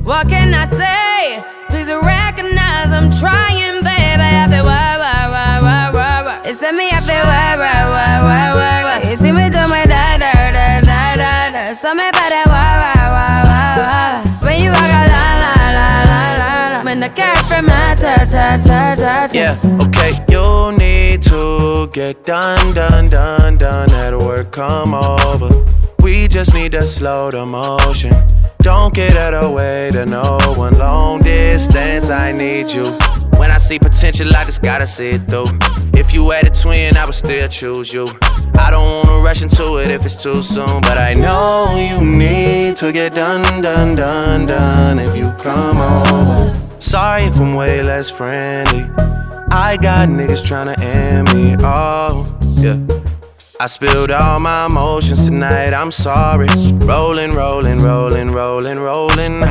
What can I say? Please recognize I'm trying, baby. I feel work. It's me, I feel work. You see me do my da. So me para work. When you walk out, la. When the car from my ta. Yeah, okay. You need to get done. At work, come over. We just need to slow the motion. Don't get out of the way to no one. Long distance, I need you. When I see potential, I just gotta see it through. If you had a twin, I would still choose you. I don't wanna rush into it if it's too soon, but I know you need to get done. If you come over. Sorry if I'm way less friendly. I got niggas tryna end me. Oh, yeah. I spilled all my emotions tonight, I'm sorry. Rolling.